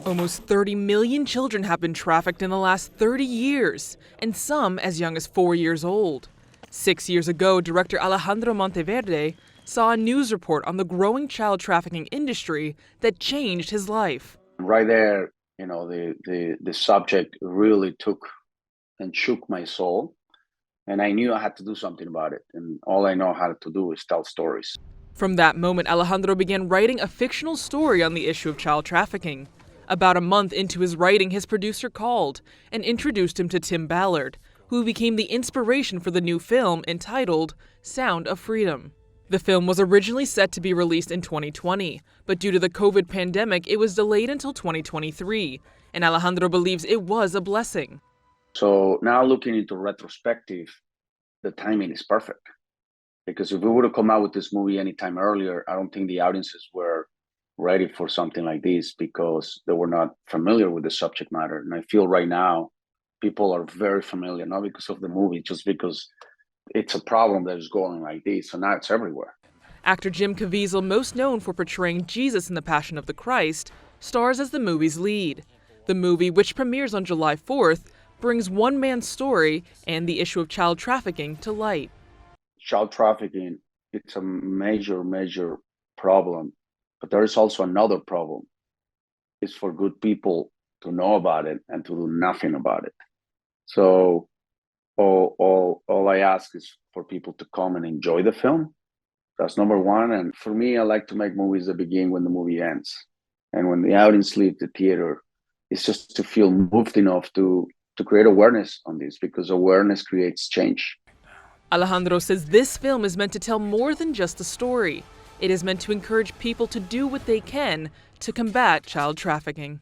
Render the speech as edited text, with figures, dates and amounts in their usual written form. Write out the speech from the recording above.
Almost 30 million children have been trafficked in the last 30 years, and some as young as 4 years old. 6 years ago, director Alejandro Monteverde saw a news report on the growing child trafficking industry that changed his life. Right there, the subject really took and shook my soul, and I knew I had to do something about it. And all I know how to do is tell stories. From that moment, Alejandro began writing a fictional story on the issue of child trafficking. About a month into his writing, his producer called and introduced him to Tim Ballard, who became the inspiration for the new film entitled Sound of Freedom. The film was originally set to be released in 2020, but due to the COVID pandemic, it was delayed until 2023, and Alejandro believes it was a blessing. So now looking into retrospective, the timing is perfect. Because if we would have come out with this movie anytime earlier, I don't think the audiences were ready for something like this because they were not familiar with the subject matter. And I feel right now, people are very familiar, not because of the movie, just because it's a problem that is going like this. So now it's everywhere. Actor Jim Caviezel, most known for portraying Jesus in The Passion of the Christ, stars as the movie's lead. The movie, which premieres on July 4th, brings one man's story and the issue of child trafficking to light. Child trafficking, it's a major, major problem. But there is also another problem. It's for good people to know about it and to do nothing about it. So all I ask is for people to come and enjoy the film. That's number one. And for me, I like to make movies that begin when the movie ends. And when the audience leaves the theater, it's just to feel moved enough to create awareness on this, because awareness creates change. Alejandro says this film is meant to tell more than just a story. It is meant to encourage people to do what they can to combat child trafficking.